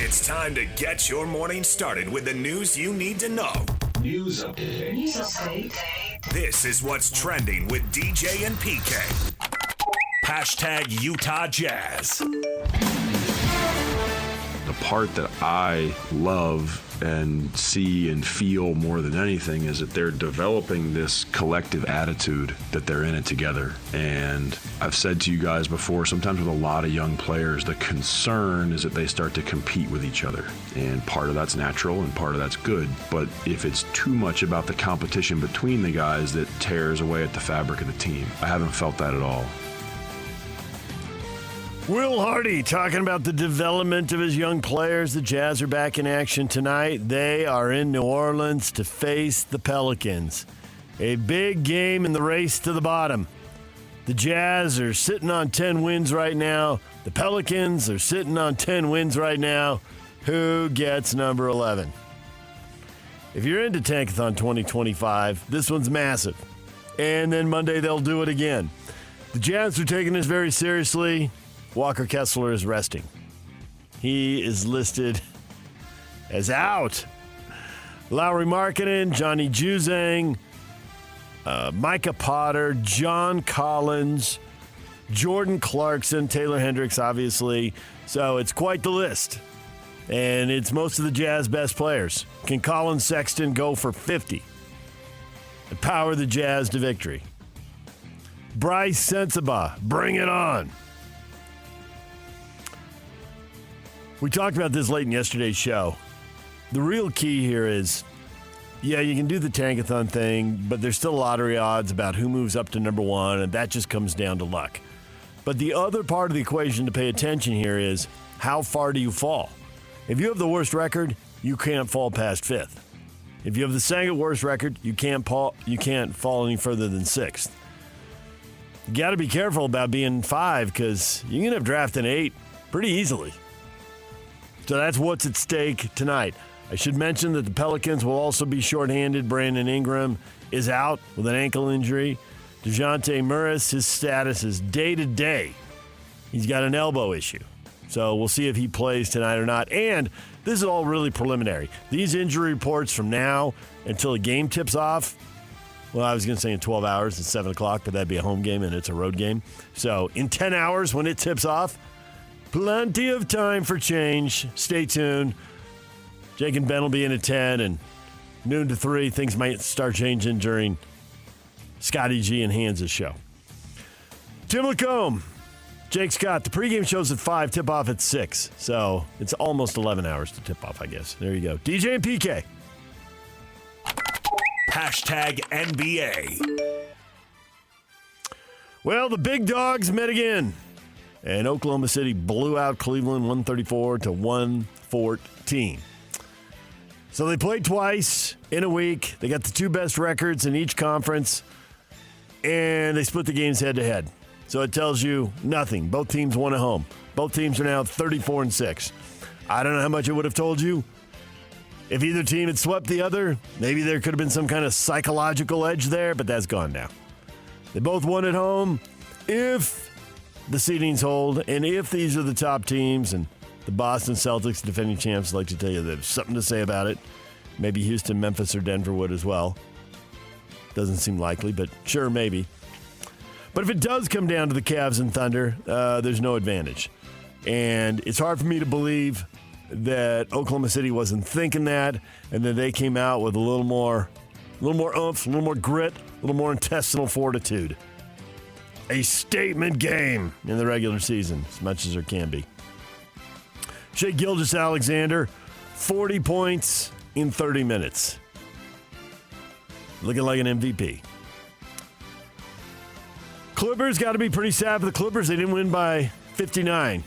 It's time to get your morning started with the news you need to know. News update. This is what's trending with DJ and PK. Hashtag Utah Jazz. The part that I love and see and feel more than anything is that they're developing this collective attitude that they're in it together. And I've said to you guys before, sometimes with a lot of young players, the concern is that they start to compete with each other. And part of that's natural and part of that's good. But if it's too much about the competition between the guys, that tears away at the fabric of the team. I haven't felt that at all. Will Hardy talking about the development of his young players. The Jazz are back in action tonight. They are in New Orleans to face the Pelicans. A big game in the race to the bottom. The Jazz are sitting on 10 wins right now. The Pelicans are sitting on 10 wins right now. Who gets number 11? If you're into Tankathon 2025, this one's massive. And then Monday they'll do it again. The Jazz are taking this very seriously. Walker Kessler is resting. He is listed as out. Lauri Markkanen, Johnny Juzang, Micah Potter, John Collins, Jordan Clarkson, Taylor Hendricks, obviously. So it's quite the list. And it's most of the Jazz best players. Can Colin Sexton go for 50 and power the Jazz to victory? Bryce Sensabaugh, bring it on. We talked about this late in yesterday's show. The real key here is, yeah, you can do the Tankathon thing, but there's still lottery odds about who moves up to number one, and that just comes down to luck. But the other part of the equation to pay attention here is, how far do you fall? If you have the worst record, you can't fall past fifth. If you have the second worst record, you can't fall any further than sixth. You got to be careful about being 5 because you can end up drafting 8 pretty easily. So that's what's at stake tonight. I should mention that the Pelicans will also be shorthanded. Brandon Ingram is out with an ankle injury. DeJounte Murray, his status is day-to-day. He's got an elbow issue. So we'll see if he plays tonight or not. And this is all really preliminary. These injury reports from now until the game tips off, well, I was going to say in 12 hours at 7 o'clock, but that'd be a home game and it's a road game. So in 10 hours when it tips off, plenty of time for change. Stay tuned. Jake and Ben will be in at 10, and noon to 3, things might start changing during Scotty G and Hans' show. Tim Lacombe, Jake Scott. The pregame show's at 5, tip-off at 6. So it's almost 11 hours to tip off, I guess. There you go. DJ and PK. Hashtag NBA. Well, the big dogs met again. And Oklahoma City blew out Cleveland 134-114. So they played twice in a week. They got the 2 best records in each conference. And they split the games head-to-head. So it tells you nothing. Both teams won at home. Both teams are now 34-6. I don't know how much it would have told you. If either team had swept the other, maybe there could have been some kind of psychological edge there, but that's gone now. They both won at home. If the seedings hold, and if these are the top teams, and the Boston Celtics, defending champs, like to tell you there's something to say about it. Maybe Houston, Memphis, or Denver would as well. Doesn't seem likely, but sure, maybe. But if it does come down to the Cavs and Thunder, there's no advantage. And it's hard for me to believe that Oklahoma City wasn't thinking that, and that they came out with a little more oomph, a little more grit, a little more intestinal fortitude. A statement game in the regular season, as much as there can be. Shai Gilgeous-Alexander, 40 points in 30 minutes. Looking like an MVP. Clippers got to be pretty sad for the Clippers. They didn't win by 59.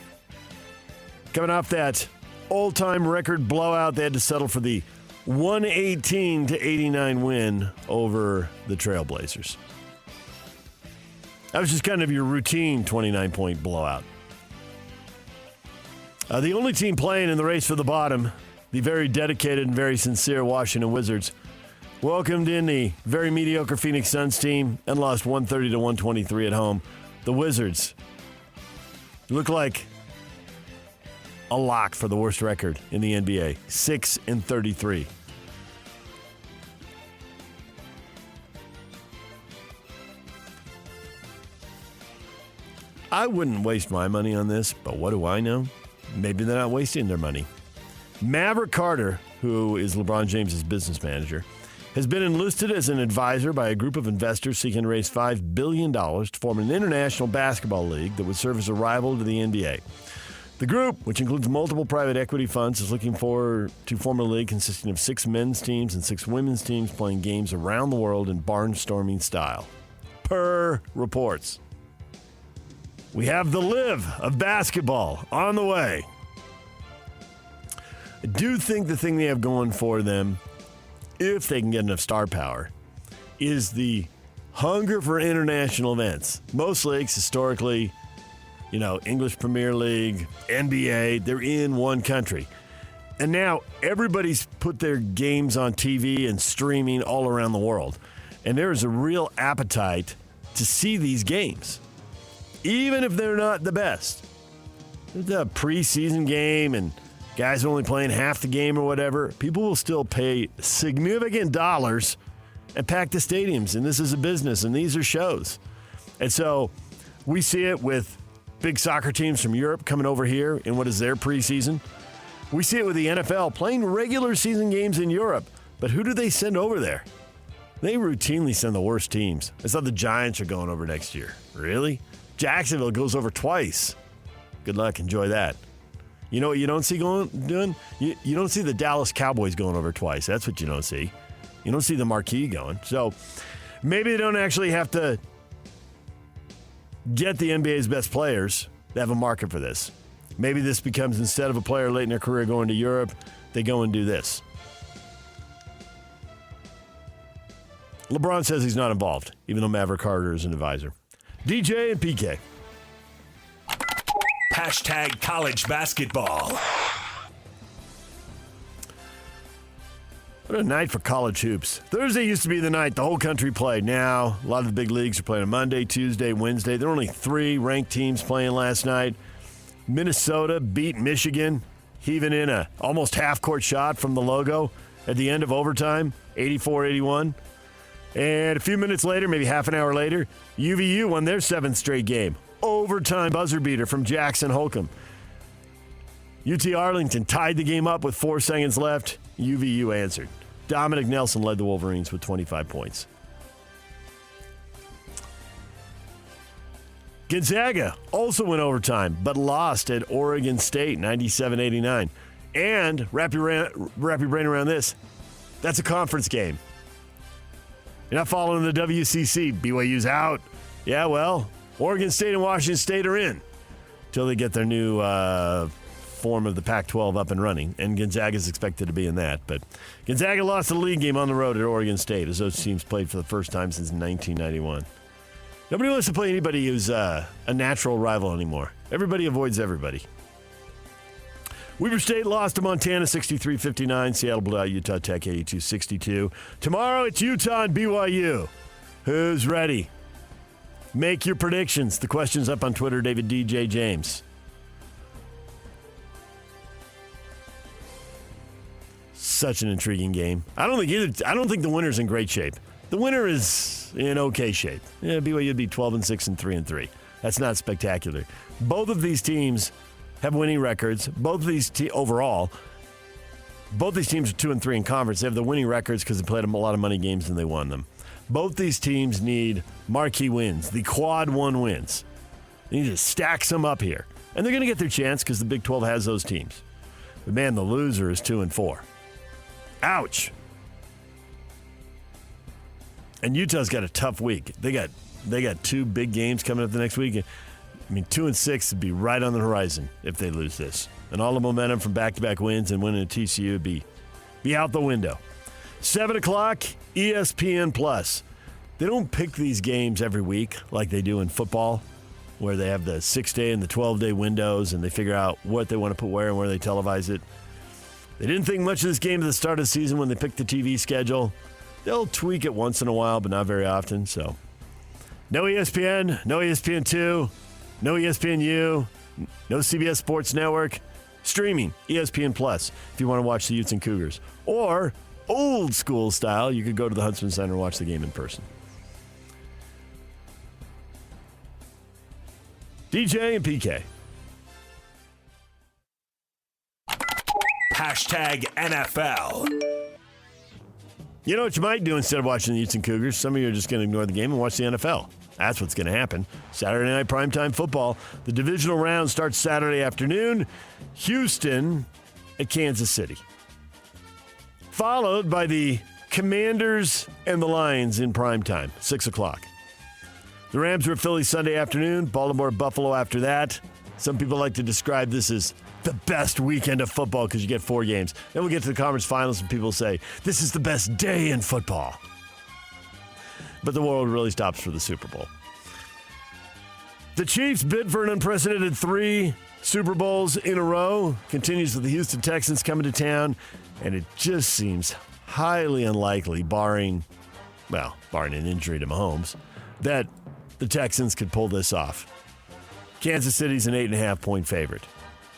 Coming off that all-time record blowout, they had to settle for the 118-89 win over the Trailblazers. That was just kind of your routine 29-point blowout. The only team playing in the race for the bottom, the very dedicated and very sincere Washington Wizards, welcomed in the very mediocre Phoenix Suns team and lost 130-123 at home. The Wizards look like a lock for the worst record in the NBA, 6-33. I wouldn't waste my money on this, but what do I know? Maybe they're not wasting their money. Maverick Carter, who is LeBron James' business manager, has been enlisted as an advisor by a group of investors seeking to raise $5 billion to form an international basketball league that would serve as a rival to the NBA. The group, which includes multiple private equity funds, is looking to form a league consisting of 6 men's teams and 6 women's teams playing games around the world in barnstorming style. Per reports. We have the live of basketball on the way. I do think the thing they have going for them, if they can get enough star power, is the hunger for international events. Most leagues, historically, English Premier League, NBA, they're in one country. And now everybody's put their games on TV and streaming all around the world. And there is a real appetite to see these games, even if they're not the best. It's a preseason game and guys are only playing half the game or whatever. People will still pay significant dollars and pack the stadiums. And this is a business, and these are shows. And so we see it with big soccer teams from Europe coming over here in what is their preseason. We see it with the NFL playing regular season games in Europe. But who do they send over there? They routinely send the worst teams. I saw the Giants are going over next year. Really? Jacksonville goes over twice. Good luck. Enjoy that. You know what you don't see doing? You don't see the Dallas Cowboys going over twice. That's what you don't see. You don't see the marquee going. So maybe they don't actually have to get the NBA's best players to have a market for this. Maybe this becomes, instead of a player late in their career going to Europe, they go and do this. LeBron says he's not involved, even though Maverick Carter is an advisor. DJ and PK. Hashtag college basketball. What a night for college hoops. Thursday used to be the night the whole country played. Now, a lot of the big leagues are playing on Monday, Tuesday, Wednesday. There were only 3 ranked teams playing last night. Minnesota beat Michigan, heaving in a almost half-court shot from the logo at the end of overtime, 84-81. And a few minutes later, maybe half an hour later, UVU won their 7th straight game. Overtime buzzer beater from Jackson Holcomb. UT Arlington tied the game up with 4 seconds left. UVU answered. Dominic Nelson led the Wolverines with 25 points. Gonzaga also went overtime, but lost at Oregon State, 97-89. And wrap your brain around this. That's a conference game. You're not following the WCC. BYU's out. Yeah, well, Oregon State and Washington State are in until they get their new form of the Pac-12 up and running. And Gonzaga's expected to be in that. But Gonzaga lost the league game on the road at Oregon State as those teams played for the first time since 1991. Nobody wants to play anybody who's a natural rival anymore. Everybody avoids everybody. Weber State lost to Montana 63-59. Seattle blew out Utah Tech 82-62. Tomorrow it's Utah and BYU. Who's ready? Make your predictions. The question's up on Twitter, David DJ James. Such an intriguing game. I don't think the winner's in great shape. The winner is in okay shape. Yeah, BYU would be 12-6 and 3-3. That's not spectacular. Both of these teams have winning records. Both of these overall, both these teams are 2-3 in conference. They have the winning records because they played a lot of money games and they won them. Both these teams need marquee wins, the quad 1 wins. They need to stack some up here. And they're going to get their chance because the Big 12 has those teams. But man, the loser is 2-4. Ouch. And Utah's got a tough week. They got 2 big games coming up the next week. I mean, 2-6 would be right on the horizon if they lose this. And all the momentum from back-to-back wins and winning at TCU would be out the window. 7 o'clock, ESPN+. They don't pick these games every week like they do in football, where they have the 6-day and the 12-day windows, and they figure out what they want to put where and where they televise it. They didn't think much of this game at the start of the season when they picked the TV schedule. They'll tweak it once in a while, but not very often. So, no ESPN, no ESPN2, no ESPNU, no CBS Sports Network. Streaming, ESPN Plus, if you want to watch the Utes and Cougars. Or, old school style, you could go to the Huntsman Center and watch the game in person. DJ and PK. Hashtag NFL. You know what you might do instead of watching the Utes and Cougars? Some of you are just going to ignore the game and watch the NFL. That's what's going to happen. Saturday night primetime football. The divisional round starts Saturday afternoon. Houston at Kansas City. Followed by the Commanders and the Lions in primetime, 6 o'clock. The Rams are at Philly Sunday afternoon. Baltimore, Buffalo after that. Some people like to describe this as the best weekend of football because you get 4 games. Then we'll get to the conference finals and people say, this is the best day in football. But the world really stops for the Super Bowl. The Chiefs bid for an unprecedented 3 Super Bowls in a row. Continues with the Houston Texans coming to town. And it just seems highly unlikely, barring an injury to Mahomes, that the Texans could pull this off. Kansas City's an 8.5-point favorite.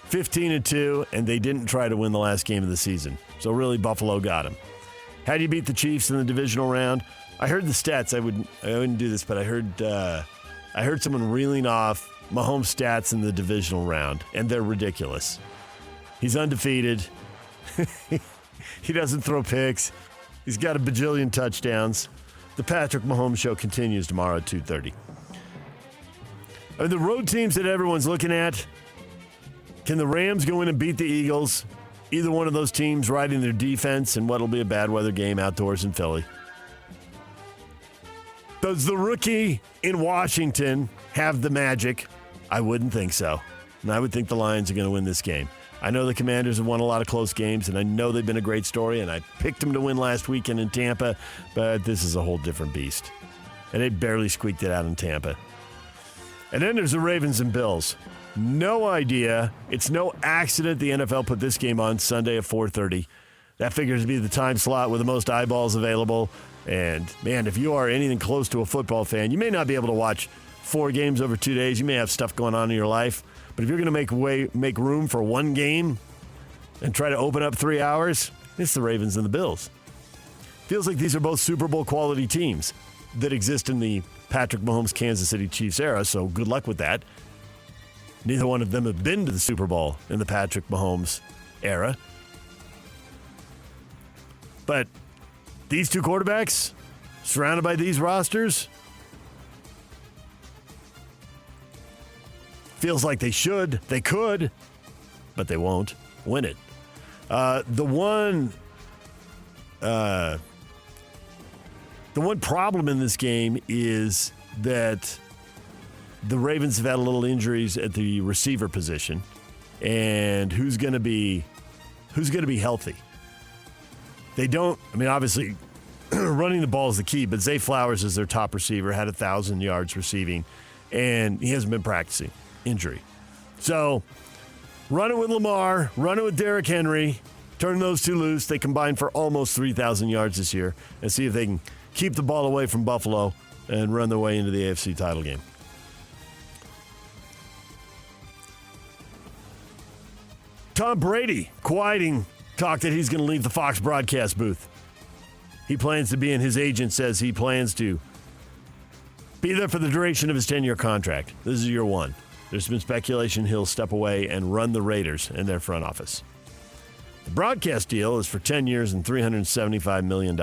15-2, and they didn't try to win the last game of the season. So really, Buffalo got him. How do you beat the Chiefs in the divisional round? I heard the stats. I wouldn't do this, but I heard someone reeling off Mahomes' stats in the divisional round, and they're ridiculous. He's undefeated. He doesn't throw picks. He's got a bajillion touchdowns. The Patrick Mahomes Show continues tomorrow at 2:30. The road teams that everyone's looking at, can the Rams go in and beat the Eagles? Either one of those teams riding their defense in what'll be a bad weather game outdoors in Philly. Does the rookie in Washington have the magic? I wouldn't think so. And I would think the Lions are going to win this game. I know the Commanders have won a lot of close games, and I know they've been a great story, and I picked them to win last weekend in Tampa, but this is a whole different beast. And they barely squeaked it out in Tampa. And then there's the Ravens and Bills. No idea. It's no accident the NFL put this game on Sunday at 4:30. That figures to be the time slot with the most eyeballs available. And, man, if you are anything close to a football fan, you may not be able to watch 4 games over 2 days. You may have stuff going on in your life. But if you're going to make room for 1 game and try to open up 3 hours, it's the Ravens and the Bills. Feels like these are both Super Bowl quality teams that exist in the Patrick Mahomes Kansas City Chiefs era, so good luck with that. Neither one of them have been to the Super Bowl in the Patrick Mahomes era. But these 2 quarterbacks, surrounded by these rosters, feels like they could, but they won't win it. The one problem in this game is that the Ravens have had a little injuries at the receiver position, and who's going to be healthy? They don't. I mean, obviously, running the ball is the key, but Zay Flowers is their top receiver, had 1,000 yards receiving, and he hasn't been practicing. Injury. So, run it with Lamar, run it with Derrick Henry, turn those 2 loose. They combine for almost 3,000 yards this year, and see if they can keep the ball away from Buffalo and run their way into the AFC title game. Tom Brady quieting talk that he's going to leave the Fox broadcast booth. He plans to be, and his agent says he plans to be there for the duration of his 10-year contract. This is year 1. There's been speculation he'll step away and run the Raiders in their front office. The broadcast deal is for 10 years and $375 million.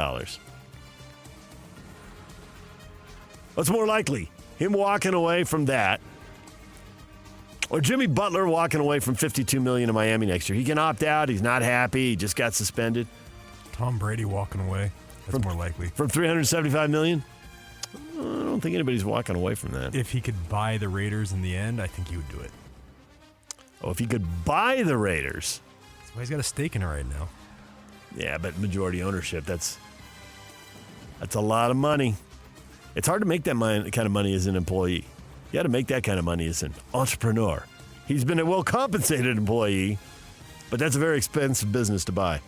What's more likely, him walking away from that, or Jimmy Butler walking away from $52 million in Miami next year? He can opt out. He's not happy. He just got suspended. Tom Brady walking away. That's more likely. From $375 million? I don't think anybody's walking away from that. If he could buy the Raiders in the end, I think he would do it. Oh, if he could buy the Raiders. That's why he's got a stake in it right now. Yeah, but majority ownership, that's a lot of money. It's hard to make that kind of money as an employee. You got to make that kind of money as an entrepreneur. He's been a well-compensated employee, but that's a very expensive business to buy.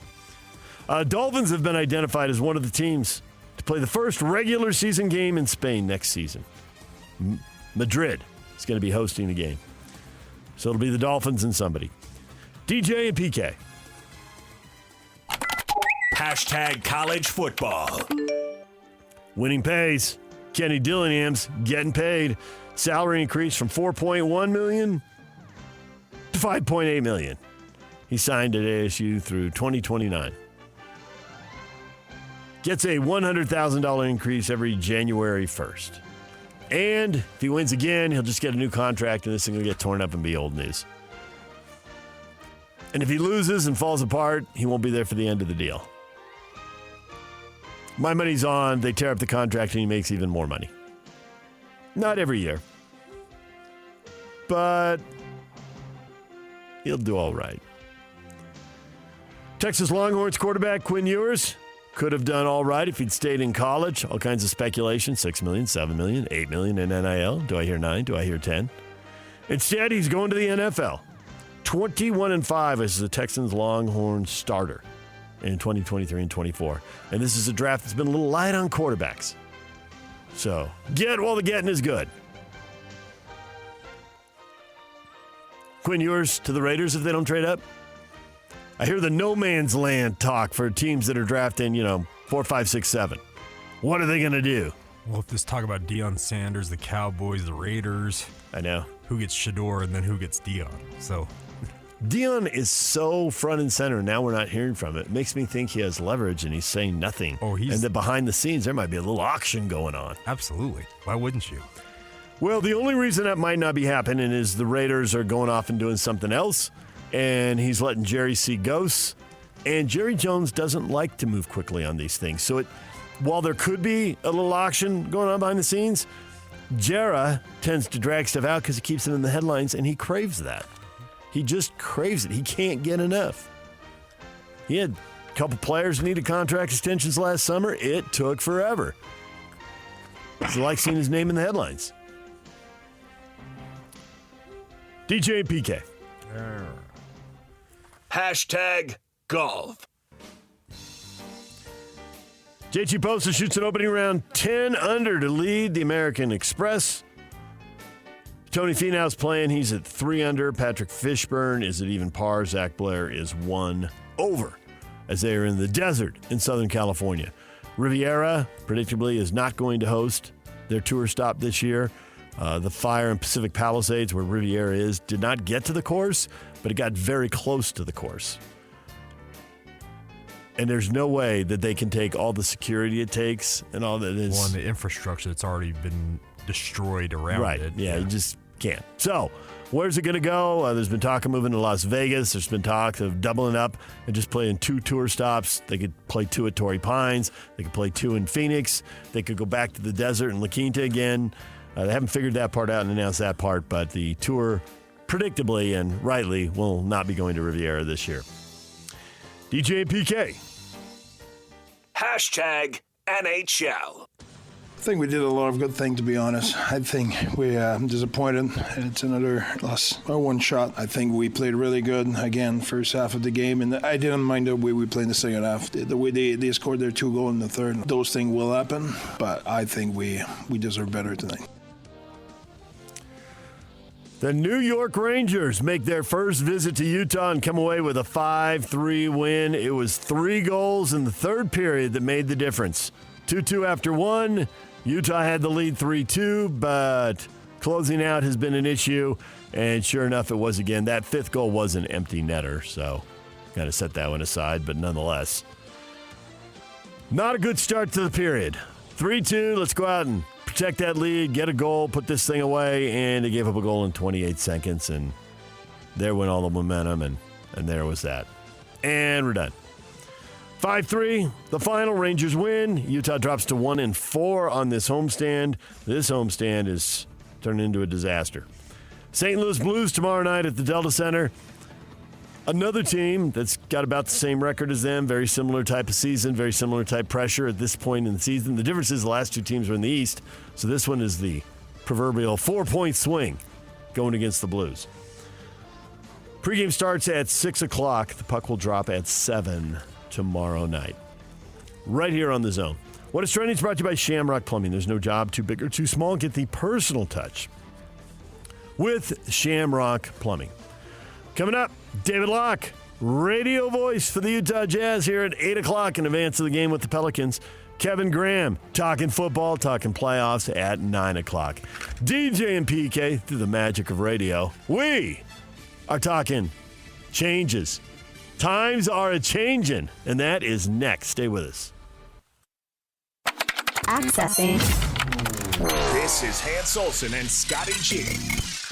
Dolphins have been identified as one of the teams to play the first regular season game in Spain next season. Madrid is going to be hosting the game. So it'll be the Dolphins and somebody. DJ and PK. Hashtag college football. Winning pays. Kenny Dillingham's getting paid. Salary increase from $4.1 million to $5.8 million. He signed at ASU through 2029. Gets a $100,000 increase every January 1st. And if he wins again, he'll just get a new contract and this thing will get torn up and be old news. And if he loses and falls apart, he won't be there for the end of the deal. My money's on, they tear up the contract and he makes even more money. Not every year. But he'll do all right. Texas Longhorns quarterback Quinn Ewers could have done all right if he'd stayed in college. All kinds of speculation, $6 million, $7 million, $8 million in NIL. Do I hear 9? Do I hear 10? Instead, he's going to the NFL. 21-5 as the Texans Longhorns starter in 2023 and 24. And this is a draft that's been a little light on quarterbacks. So, get while the getting is good. Quinn Ewers to the Raiders if they don't trade up. I hear the no man's land talk for teams that are drafting, 4, 5, 6, 7. What are they going to do? Well, if this talk about Deion Sanders, the Cowboys, the Raiders. I know. Who gets Shador and then who gets Deion. So Deion is so front and center. Now we're not hearing from it. It makes me think he has leverage and he's saying nothing. Oh, and then behind the scenes, there might be a little auction going on. Absolutely. Why wouldn't you? Well, the only reason that might not be happening is the Raiders are going off and doing something else, and he's letting Jerry see ghosts. And Jerry Jones doesn't like to move quickly on these things. So while there could be a little auction going on behind the scenes, Jerry tends to drag stuff out because he keeps it in the headlines, and he craves that. He just craves it. He can't get enough. He had a couple players who needed contract extensions last summer. It took forever. He likes seeing his name in the headlines. DJ and PK. Hashtag golf. JT Posta shoots an opening round 10 under to lead the American Express. Tony Finau's playing. He's at 3 under. Patrick Fishburne is at even par. Zach Blair is 1 over as they are in the desert in Southern California. Riviera, predictably, is not going to host their tour stop this year. The fire in Pacific Palisades, where Riviera is, did not get to the course, but it got very close to the course. And there's no way that they can take all the security it takes and all that is. Well, and the infrastructure that's already been destroyed around it. Right, yeah, you just can't. So, where's it going to go? There's been talk of moving to Las Vegas. There's been talk of doubling up and just playing 2 tour stops. They could play 2 at Torrey Pines. They could play 2 in Phoenix. They could go back to the desert in La Quinta again. They haven't figured that part out and announced that part, but the tour, predictably and rightly, will not be going to Riviera this year. DJ and PK. Hashtag NHL. I think we did a lot of good things, to be honest. I think we disappointed. It's another loss or one shot. I think we played really good again first half of the game, and I didn't mind the way we played in the second half. The way they scored their 2 goals in the third. Those things will happen, but I think we deserve better tonight. The New York Rangers make their first visit to Utah and come away with a 5-3 win. It was 3 goals in the third period that made the difference. 2-2 after 1. Utah had the lead 3-2, but closing out has been an issue. And sure enough, it was again. That 5th goal was an empty netter, so got to set that one aside. But nonetheless, not a good start to the period. 3-2, let's go out and protect that lead, get a goal, put this thing away, and they gave up a goal in 28 seconds, and there went all the momentum, and there was that. And we're done. 5-3, the final. Rangers win. Utah drops to 1-4 on this homestand. This homestand is turning into a disaster. St. Louis Blues tomorrow night at the Delta Center. Another team that's got about the same record as them, very similar type of season, very similar type pressure at this point in the season. The difference is the last 2 teams are in the East, so this one is the proverbial 4-point swing going against the Blues. Pregame starts at 6 o'clock. The puck will drop at 7 tomorrow night. Right here on The Zone. What is Trending is brought to you by Shamrock Plumbing. There's no job too big or too small. Get the personal touch with Shamrock Plumbing. Coming up, David Locke, radio voice for the Utah Jazz here at 8 o'clock in advance of the game with the Pelicans. Kevin Graham, talking football, talking playoffs at 9 o'clock. DJ and PK, through the magic of radio, we are talking changes. Times are a-changin', and that is next. Stay with us. Accessing. This is Hans Olsen and Scotty G.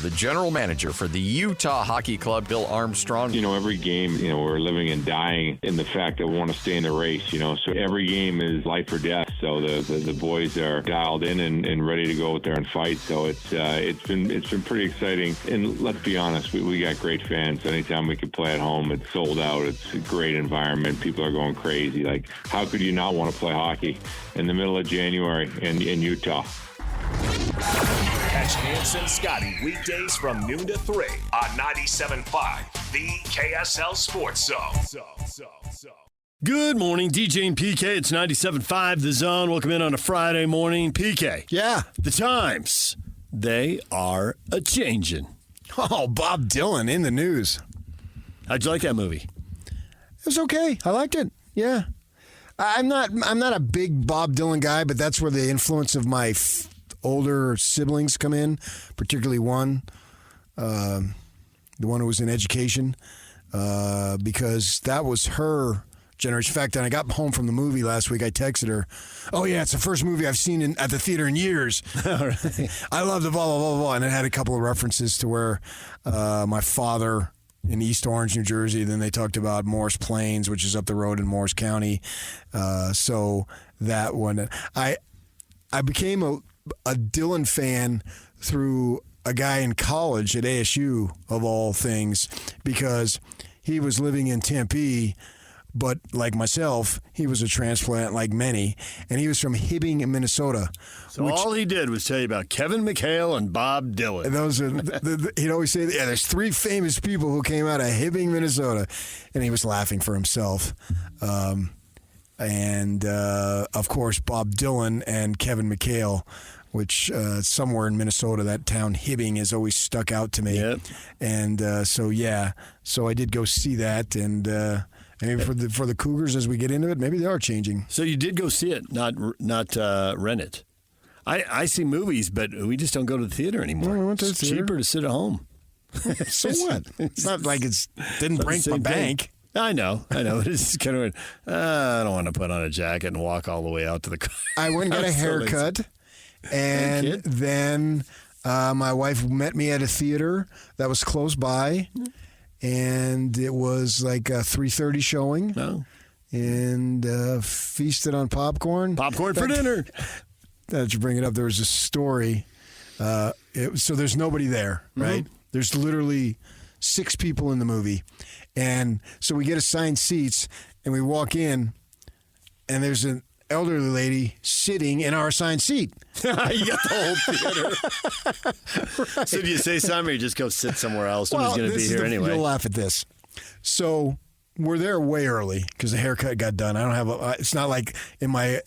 The general manager for the Utah Hockey Club, Bill Armstrong. Every game, we're living and dying in the fact that we want to stay in the race, so every game is life or death. So the boys are dialed in and ready to go out there and fight. So it's been pretty exciting. And let's be honest, we got great fans. Anytime we can play at home, it's sold out. It's a great environment. People are going crazy. Like, how could you not want to play hockey in the middle of January in Utah? Catch Hans and Scotty weekdays from noon to 3 on 97.5, the KSL Sports Zone. Good morning, DJ and PK. It's 97.5 The Zone. Welcome in on a Friday morning. PK. Yeah. The times, they are a-changin'. Oh, Bob Dylan in the news. How'd you like that movie? It was okay. I liked it. Yeah. I'm not a big Bob Dylan guy, but that's where the influence of my older siblings come in, particularly one, the one who was in education, because that was her generation. In fact, when I got home from the movie last week, I texted her, "Oh yeah, it's the first movie I've seen at the theater in years." I love the blah, blah, blah, blah. And it had a couple of references to where my father in East Orange, New Jersey. Then they talked about Morris Plains, which is up the road in Morris County. So that one, I became a Dylan fan through a guy in college at ASU, of all things, because he was living in Tempe, but like myself, he was a transplant like many, and he was from Hibbing, Minnesota. So all he did was tell you about Kevin McHale and Bob Dylan. And those are, he'd always say, yeah, there's three famous people who came out of Hibbing, Minnesota, and he was laughing for himself. And, of course, Bob Dylan and Kevin McHale, which somewhere in Minnesota, that town Hibbing has always stuck out to me. Yep. And so I did go see that. And maybe for the Cougars, as we get into it, maybe they are changing. So you did go see it, not rent it. I see movies, but we just don't go to the theater anymore. We went to the it's theater. cheaper to sit at home. So what? It's not like it didn't break my bank. I know. It's kind of, I don't want to put on a jacket and walk all the way out to the car. I went and got a haircut, and then my wife met me at a theater that was close by, and it was like a 3:30 showing. No. And feasted on popcorn. Popcorn for dinner. That you bring it up, there was a story. So there's nobody there, right? Mm-hmm. There's literally 6 people in the movie. And so we get assigned seats, and we walk in, and there's an elderly lady sitting in our assigned seat. You got the whole theater. Right. So do you say something, or you just go sit somewhere else? Who's going to be here anyway? You'll laugh at this. So we're there way early because the haircut got done. I don't have it's not like in my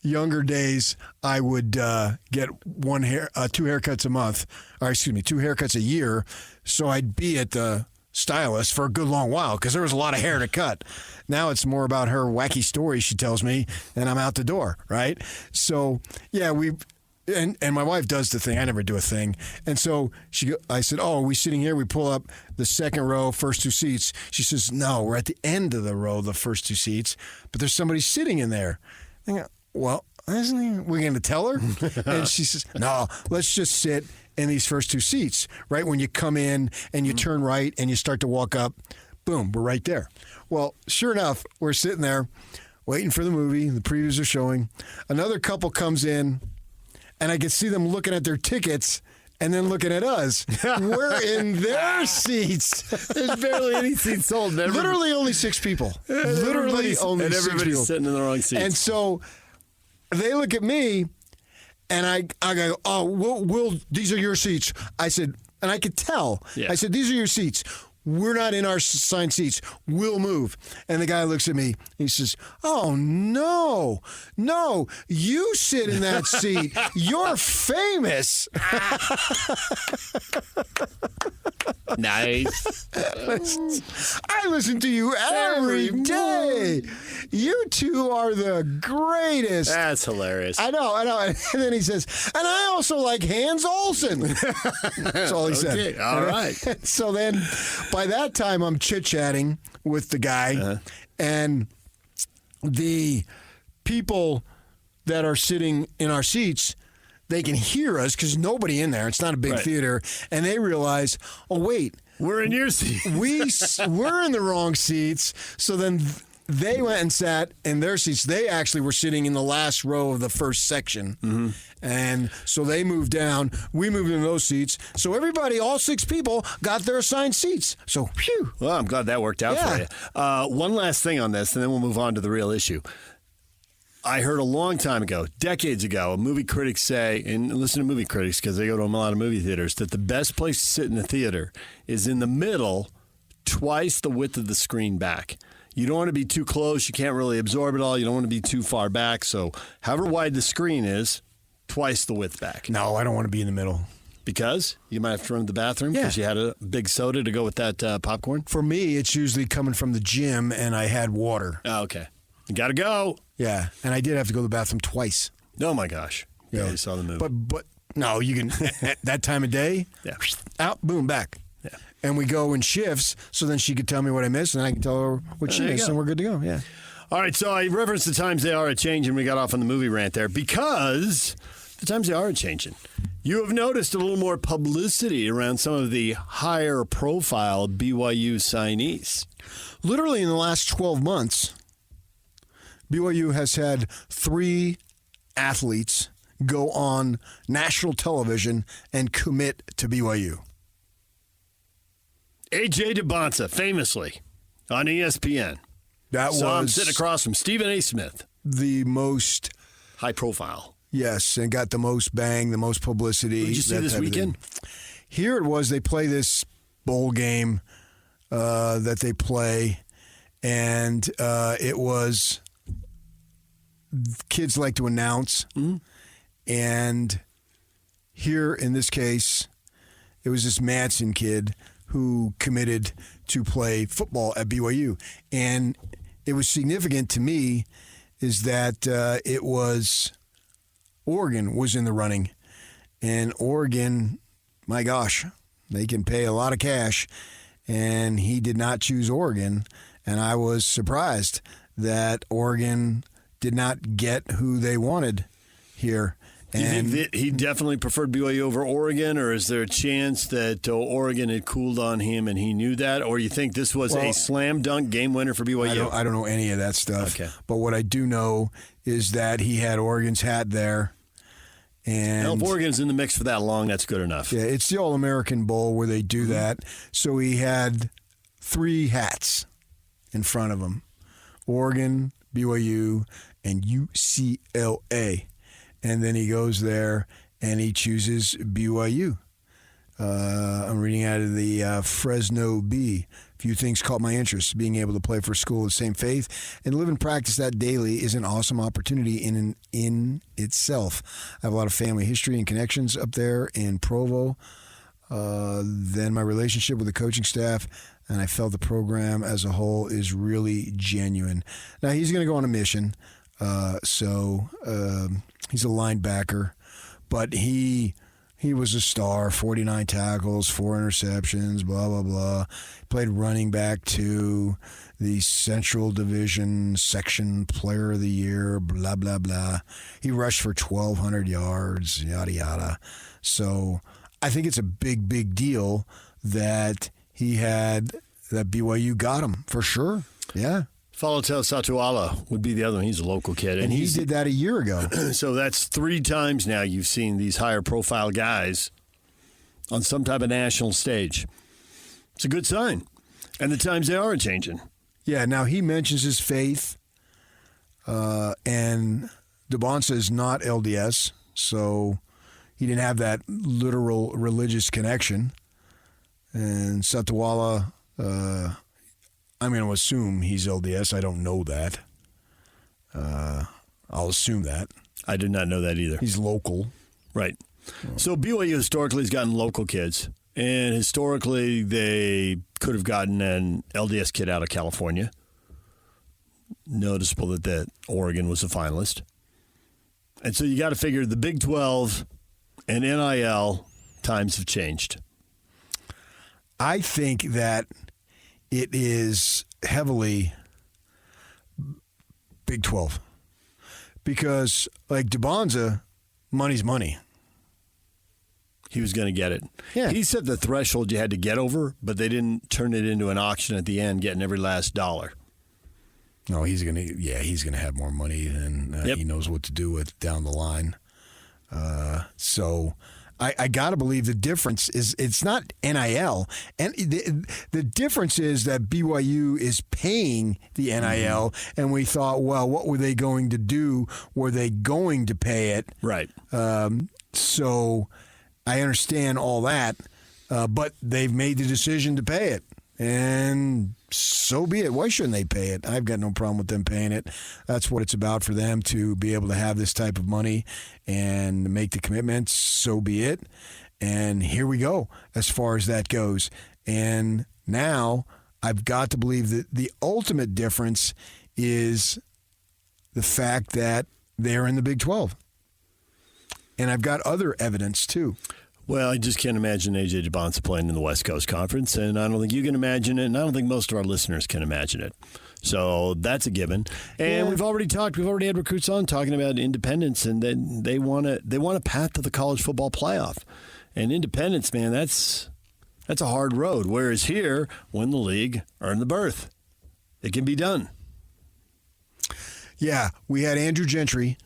younger days I would get 2 haircuts a month, or 2 haircuts a year. So I'd be at the stylist for a good long while because there was a lot of hair to cut. Now it's more about her wacky stories she tells me, and I'm out the door, right? So yeah, and my wife does the thing. I never do a thing. And so I said, "Oh, are we sitting here?" We pull up the second row, first 2 seats. She says, "No, we're at the end of the row, the first 2 seats, but there's somebody sitting in there." I go, "Well, isn't we going to tell her?" And she says, "No, let's just sit in these first 2 seats. Right when you come in and you turn right and you start to walk up, boom, we're right there." Well, sure enough, we're sitting there waiting for the movie. The previews are showing. Another couple comes in, and I could see them looking at their tickets and then looking at us. We're in their seats. There's barely any seats sold. Literally only 6 people. Literally only 6 people. And everybody's sitting in the wrong seats. And so they look at me, and I go, "Oh, we'll these are your seats." I said, and I could tell. Yeah. I said, "These are your seats. we're not in our assigned seats. We'll move. And the guy looks at me. He says, oh, no, you sit in that seat. You're famous. Nice. I listen to you every day. You two are the greatest. That's hilarious. I know. And then he says, and I also like Hans Olsen. That's all he said. Okay, all right. So then by that time, I'm chit-chatting with the guy, and the people that are sitting in our seats, they can hear us because nobody in there. It's not a big theater. And they realize, oh, wait. We're in your seat. We're in the wrong seats. So then they went and sat in their seats. They actually were sitting in the last row of the first section. Mm-hmm. And so they moved down. We moved in those seats. So everybody, all 6 people, got their assigned seats. So, phew. Well, I'm glad that worked out for you. One last thing on this, and then we'll move on to the real issue. I heard a long time ago, decades ago, movie critics say, and listen to movie critics because they go to a lot of movie theaters, that the best place to sit in the theater is in the middle, twice the width of the screen back. You don't want to be too close. You can't really absorb it all. You don't want to be too far back. So however wide the screen is, twice the width back. No, I don't want to be in the middle. Because? You might have to run to the bathroom because you had a big soda to go with that popcorn? For me, it's usually coming from the gym and I had water. Oh, okay. You got to go. Yeah, and I did have to go to the bathroom twice. Oh, my gosh. Yeah, you saw the movie. But no, you can, at that time of day, out, boom, back. Yeah. And we go in shifts, so then she could tell me what I missed, and I can tell her what she missed, and we're good to go. Yeah. All right, so I referenced the times they are a-changing. We got off on the movie rant there because the times they are a-changing. You have noticed a little more publicity around some of the higher-profile BYU signees. Literally in the last 12 months, BYU has had 3 athletes go on national television and commit to BYU. A.J. DeBonsa, famously, on ESPN. That saw him sitting across from Stephen A. Smith. The most high profile. Yes, and got the most bang, the most publicity. Did you see this weekend? Here it was. They play this bowl game that they play, and it was kids like to announce. Mm-hmm. And here in this case, it was this Madsen kid who committed to play football at BYU. And it was significant to me is that it was Oregon was in the running. And Oregon, my gosh, they can pay a lot of cash. And he did not choose Oregon. And I was surprised that Oregon did not get who they wanted here. And you think that he definitely preferred BYU over Oregon, or is there a chance that Oregon had cooled on him and he knew that? Or you think this was a slam dunk game winner for BYU? I don't know any of that stuff. Okay. But what I do know is that he had Oregon's hat there. And if Oregon's in the mix for that long, that's good enough. Yeah, it's the All-American Bowl where they do that. So he had 3 hats in front of him. Oregon, BYU, and UCLA. And then he goes there and he chooses BYU. I'm reading out of the Fresno Bee. Few things caught my interest. Being able to play for a school of the same faith and live and practice that daily is an awesome opportunity in itself. I have a lot of family history and connections up there in Provo. Then my relationship with the coaching staff, and I felt the program as a whole is really genuine. Now, he's going to go on a mission. He's a linebacker, but he was a star, 49 tackles, 4 interceptions, blah, blah, blah. Played running back to the Central Division Section Player of the Year, blah, blah, blah. He rushed for 1,200 yards, yada, yada. So I think it's a big, big deal that that BYU got him, for sure. Yeah. Falatel Satuala would be the other one. He's a local kid. And he did that a year ago. So that's 3 times now you've seen these higher profile guys on some type of national stage. It's a good sign. And the times they are changing. Yeah, now he mentions his faith. And DeBonsa is not LDS, so he didn't have that literal religious connection. And Satuala I'm going to assume he's LDS. I don't know that. I'll assume that. I did not know that either. He's local. Right. So BYU historically has gotten local kids, and historically they could have gotten an LDS kid out of California. Noticeable that Oregon was a finalist. And so you got to figure the Big 12 and NIL times have changed. I think that it is heavily Big 12 because, like DeBonza, money's money. He was going to get it. Yeah. He set the threshold you had to get over, but they didn't turn it into an auction at the end, getting every last dollar. No, he's going to have more money than he knows what to do with down the line. So I got to believe the difference is it's not NIL. And the difference is that BYU is paying the NIL, and we thought, well, what were they going to do? Were they going to pay it? Right. So I understand all that, but they've made the decision to pay it. And so be it. Why shouldn't they pay it? I've got no problem with them paying it. That's what it's about for them to be able to have this type of money and make the commitments. So be it. And here we go as far as that goes. And now I've got to believe that the ultimate difference is the fact that they're in the Big 12. And I've got other evidence too. Well, I just can't imagine A.J. DeBonza playing in the West Coast Conference, and I don't think you can imagine it, and I don't think most of our listeners can imagine it. So that's a given. And we've already had recruits on talking about independence, and then they want a path to the college football playoff. And independence, man, that's a hard road. Whereas here, win the league, earn the berth. It can be done. Yeah, we had Andrew Gentry,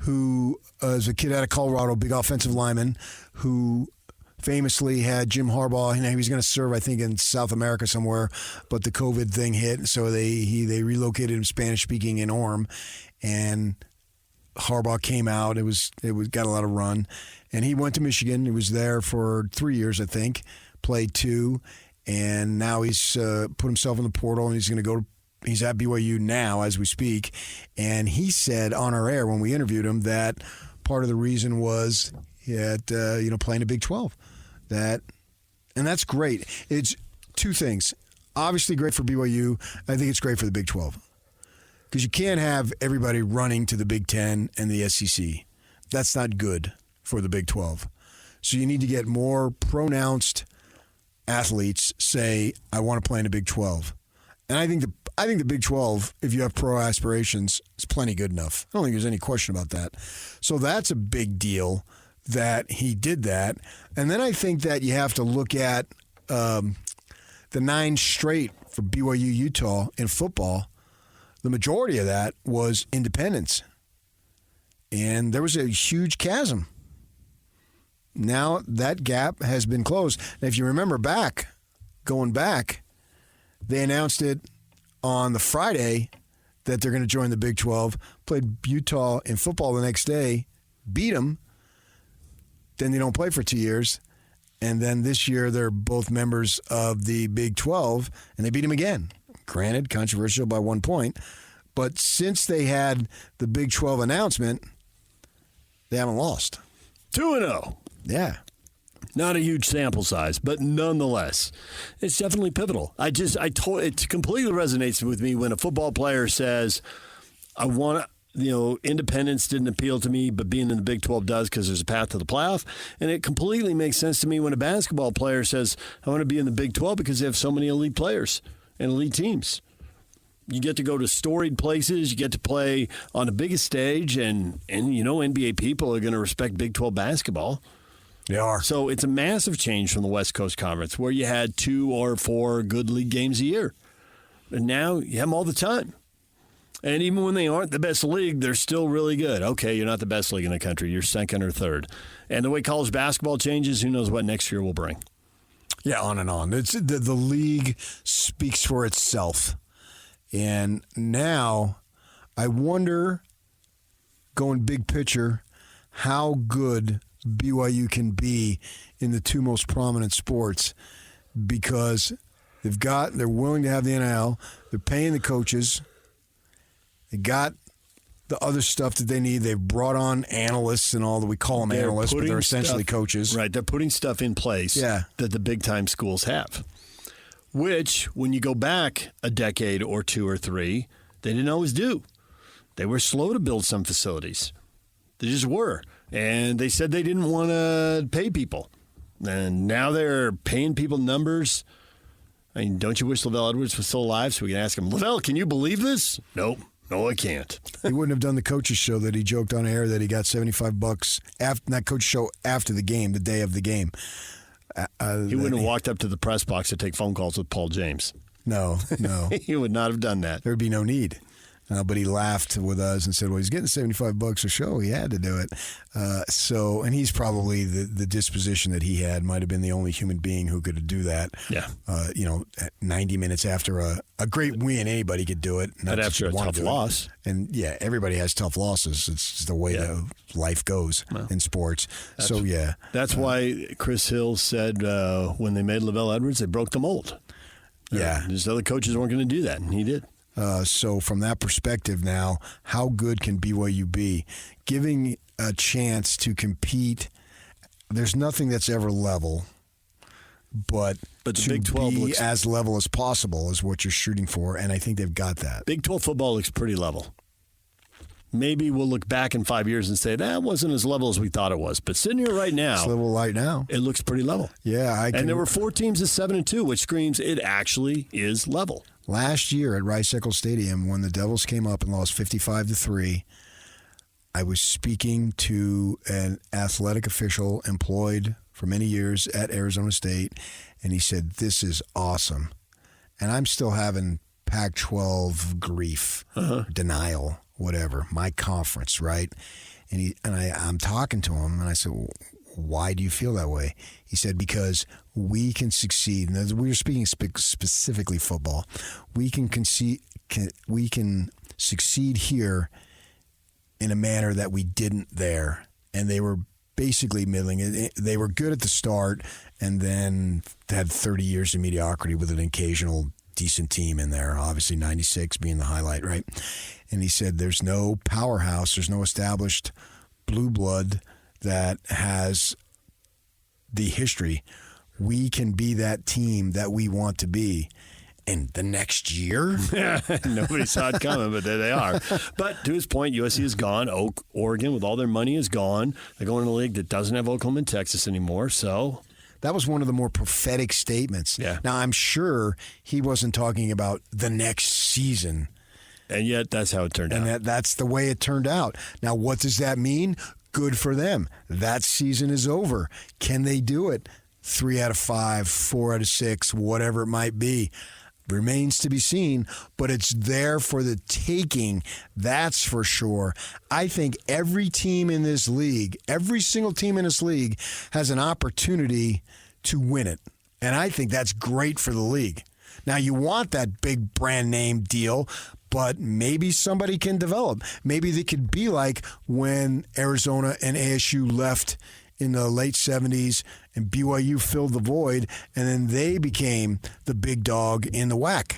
who is a kid out of Colorado, big offensive lineman, who famously had Jim Harbaugh. He was going to serve, I think, in South America somewhere, but the COVID thing hit, so they relocated him Spanish-speaking in Orem, and Harbaugh came out. It got a lot of run, and he went to Michigan. He was there for 3 years, I think, played 2, and now he's put himself in the portal, and he's going to go to. He's at BYU now as we speak, and he said on our air when we interviewed him that part of the reason was that playing a Big 12, and that's great. It's two things. Obviously, great for BYU. I think it's great for the Big 12 because you can't have everybody running to the Big 10 and the SEC. That's not good for the Big 12. So you need to get more pronounced athletes say, "I want to play in the Big 12." And I think the Big 12, if you have pro aspirations, is plenty good enough. I don't think there's any question about that. So that's a big deal that he did that. And then I think that you have to look at the 9 straight for BYU Utah in football. The majority of that was independence. And there was a huge chasm. Now that gap has been closed. And if you remember going back, they announced it on the Friday that they're going to join the Big 12, played Utah in football the next day, beat them, then they don't play for 2 years, and then this year they're both members of the Big 12, and they beat them again. Granted, controversial by 1 point, but since they had the Big 12 announcement, they haven't lost. 2-0. Yeah. Not a huge sample size, but nonetheless, it's definitely pivotal. It completely resonates with me when a football player says, I want to, independence didn't appeal to me, but being in the Big 12 does because there's a path to the playoff. And it completely makes sense to me when a basketball player says, I want to be in the Big 12 because they have so many elite players and elite teams. You get to go to storied places. You get to play on the biggest stage, and NBA people are going to respect Big 12 basketball. They are. So it's a massive change from the West Coast Conference where you had 2 or 4 good league games a year. And now you have them all the time. And even when they aren't the best league, they're still really good. Okay, you're not the best league in the country. You're second or third. And the way college basketball changes, who knows what next year will bring. Yeah, on and on. It's the league speaks for itself. And now I wonder, going big picture, how good BYU can be in the 2 most prominent sports, because They're willing to have the NIL. They're paying the coaches. They got the other stuff that they need. They've brought on analysts and all that. We call them analysts, but they're essentially coaches. Right. They're putting stuff in place that the big-time schools have, which, when you go back a decade or two or three, they didn't always do. They were slow to build some facilities. They just were. And they said they didn't want to pay people. And now they're paying people numbers. I mean, don't you wish Lavelle Edwards was still alive so we can ask him, Lavelle, can you believe this? Nope. No, I can't. He wouldn't have done the coaches show that he joked on air that he got $75 after that coach show after the game, the day of the game. He wouldn't have walked up to the press box to take phone calls with Paul James. No. He would not have done that. There would be no need. But he laughed with us and said, well, he's getting $75 a show. He had to do it. And he's probably the disposition that he had might have been the only human being who could do that. Yeah. 90 minutes after a great win, anybody could do it. But after a tough loss. And, everybody has tough losses. It's just the way that life goes in sports. That's why Chris Hill said when they made Lavelle Edwards, they broke the mold. Yeah. Just other coaches weren't going to do that, and he did. So from that perspective now, how good can BYU be? Giving a chance to compete, there's nothing that's ever level, but the to Big 12 be looks as level as possible is what you're shooting for, and I think they've got that. Big 12 football looks pretty level. Maybe we'll look back in 5 years and say that wasn't as level as we thought it was. But sitting here right now, it's level right now. It looks pretty level. Yeah, and there were 4 teams at 7-2, which screams it actually is level. Last year at Rice-Eccles Stadium, when the Devils came up and lost 55-3, I was speaking to an athletic official employed for many years at Arizona State, and he said, "This is awesome." And I'm still having Pac-12 grief, denial, whatever, my conference, right? And I'm talking to him, and I said, well, why do you feel that way? He said, because we can succeed. And we were speaking specifically football. We can succeed here in a manner that we didn't there. And they were basically middling. They were good at the start and then had 30 years of mediocrity with an occasional decent team in there, obviously 96 being the highlight, right? And he said there's no powerhouse, there's no established blue blood that has the history. We can be that team that we want to be. And the next year? Nobody saw it coming, but there they are. But to his point, USC is gone. Oregon, with all their money, is gone. They're going to a league that doesn't have Oklahoma and Texas anymore, so... That was one of the more prophetic statements. Yeah. Now, I'm sure he wasn't talking about the next season. And yet, that's how it turned out. And that's the way it turned out. Now, what does that mean? Good for them. That season is over. Can they do it? 3 out of 5, 4 out of 6, whatever it might be. Remains to be seen, but it's there for the taking. That's for sure. I think every team in this league, every single team in this league has an opportunity to win it. And I think that's great for the league. Now, you want that big brand name deal, but maybe somebody can develop. Maybe they could be like when Arizona and ASU left in the late 70s and BYU filled the void, and then they became the big dog in the WAC.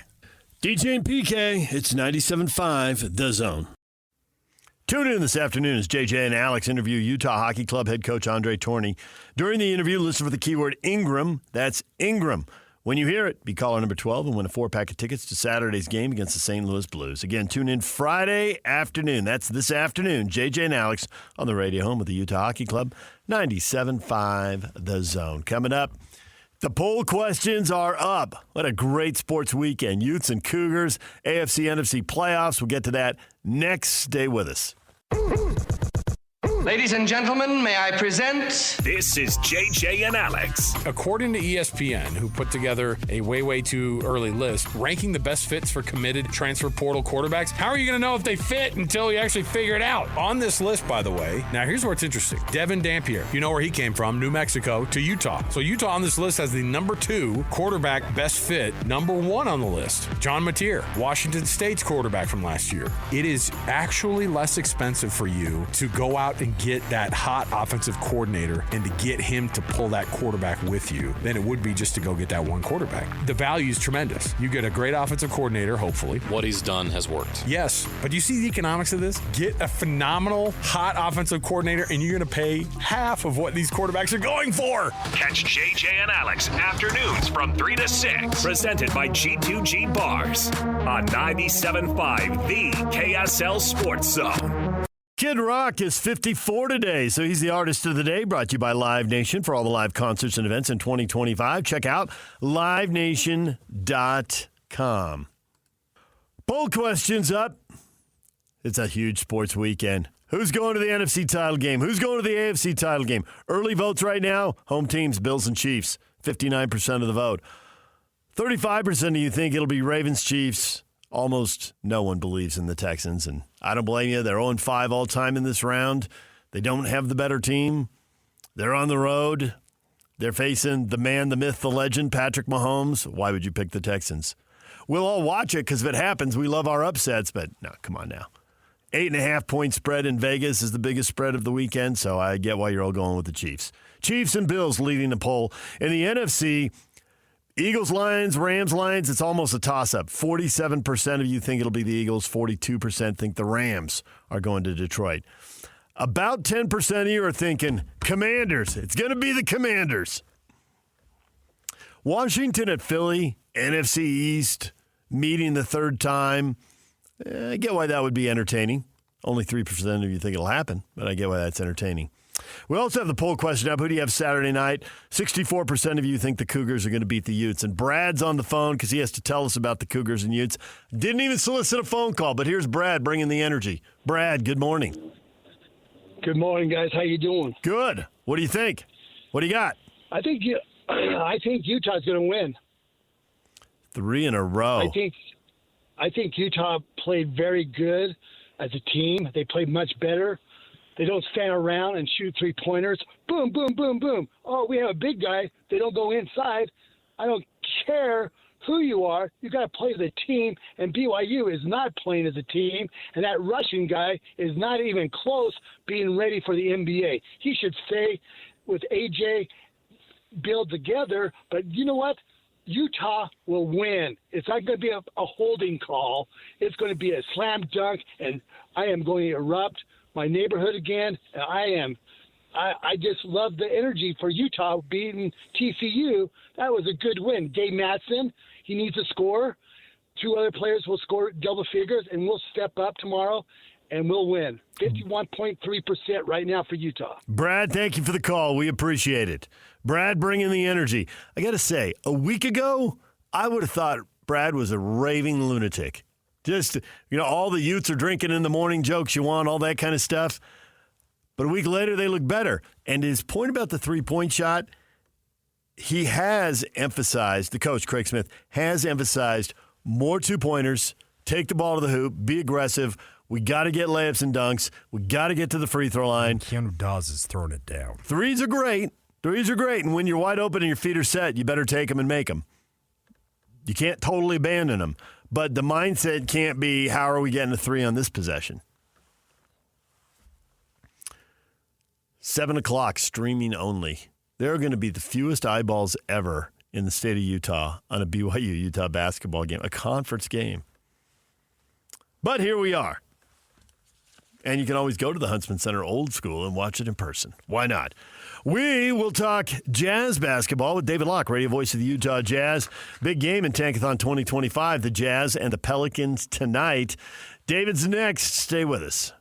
DJ and PK, it's 97.5, The Zone. Tune in this afternoon as JJ and Alex interview Utah Hockey Club head coach Andre Torney. During the interview, listen for the keyword Ingram. That's Ingram. When you hear it, be caller number 12 and win a 4-pack of tickets to Saturday's game against the St. Louis Blues. Again, tune in Friday afternoon. That's this afternoon. JJ and Alex on the radio home of the Utah Hockey Club, 97.5 The Zone. Coming up, the poll questions are up. What a great sports weekend. Utes and Cougars, AFC, NFC playoffs. We'll get to that next. Stay with us. Ladies and gentlemen, may I present... This is JJ and Alex. According to ESPN, who put together a way too early list, ranking the best fits for committed transfer portal quarterbacks, how are you going to know if they fit until you actually figure it out? On this list, by the way, now here's where it's interesting. Devin Dampier, you know where he came from, New Mexico to Utah. So Utah on this list has the number 2 quarterback best fit, number 1 on the list. John Mateer, Washington State's quarterback from last year. It is actually less expensive for you to go out and and get that hot offensive coordinator and to get him to pull that quarterback with you than it would be just to go get that one quarterback. The value is tremendous. You get a great offensive coordinator, hopefully. What he's done has worked. Yes, but you see the economics of this? Get a phenomenal hot offensive coordinator and you're going to pay half of what these quarterbacks are going for. Catch JJ and Alex afternoons from 3 to 6. Presented by G2G Bars on 97.5, the KSL Sports Zone. Kid Rock is 54 today, so he's the artist of the day, brought to you by Live Nation. For all the live concerts and events in 2025, check out livenation.com. Poll questions up. It's a huge sports weekend. Who's going to the NFC title game? Who's going to the AFC title game? Early votes right now, home teams, Bills and Chiefs, 59% of the vote. 35% of you think it'll be Ravens, Chiefs. Almost no one believes in the Texans, and I don't blame you. They're 0-5 all time in this round. They don't have the better team. They're on the road. They're facing the man, the myth, the legend, Patrick Mahomes. Why would you pick the Texans? We'll all watch it because if it happens, we love our upsets, but no, come on now. 8.5-point spread in Vegas is the biggest spread of the weekend, so I get why you're all going with the Chiefs. Chiefs and Bills leading the poll. In the NFC, Eagles, Lions, Rams, Lions, it's almost a toss-up. 47% of you think it'll be the Eagles. 42% think the Rams are going to Detroit. About 10% of you are thinking Commanders. It's going to be the Commanders. Washington at Philly, NFC East, meeting the third time. I get why that would be entertaining. Only 3% of you think it'll happen, but I get why that's entertaining. We also have the poll question up. Who do you have Saturday night? 64% of you think the Cougars are going to beat the Utes. And Brad's on the phone because he has to tell us about the Cougars and Utes. Didn't even solicit a phone call, but here's Brad bringing the energy. Brad, good morning. Good morning, guys. How you doing? Good. What do you think? What do you got? I think Utah's going to win. 3 in a row. I think Utah played very good as a team. They played much better. They don't stand around and shoot three-pointers. Boom, boom, boom, boom. Oh, we have a big guy. They don't go inside. I don't care who you are. You got to play as a team, and BYU is not playing as a team, and that Russian guy is not even close being ready for the NBA. He should stay with AJ, build together, but you know what? Utah will win. It's not going to be a holding call. It's going to be a slam dunk, and I am going to erupt my neighborhood again. I just love the energy for Utah beating TCU. That was a good win. Gabe Matson, he needs to score. 2 other players will score double figures, and we'll step up tomorrow, and we'll win. 51.3% right now for Utah. Brad, thank you for the call. We appreciate it. Brad bringing the energy. I got to say, a week ago, I would have thought Brad was a raving lunatic. Just, all the Utes are drinking in the morning, jokes you want, all that kind of stuff. But a week later, they look better. And his point about the three-point shot, he has emphasized, the coach, Craig Smith, has emphasized more two-pointers, take the ball to the hoop, be aggressive. We got to get layups and dunks. We got to get to the free throw line. Keanu Dawes is throwing it down. Threes are great. And when you're wide open and your feet are set, you better take them and make them. You can't totally abandon them. But the mindset can't be, how are we getting a 3 on this possession? 7 o'clock, streaming only. There are going to be the fewest eyeballs ever in the state of Utah on a BYU-Utah basketball game, a conference game. But here we are. And you can always go to the Huntsman Center old school and watch it in person. Why not? We will talk Jazz basketball with David Locke, radio voice of the Utah Jazz. Big game in Tankathon 2025, the Jazz and the Pelicans tonight. David's next. Stay with us.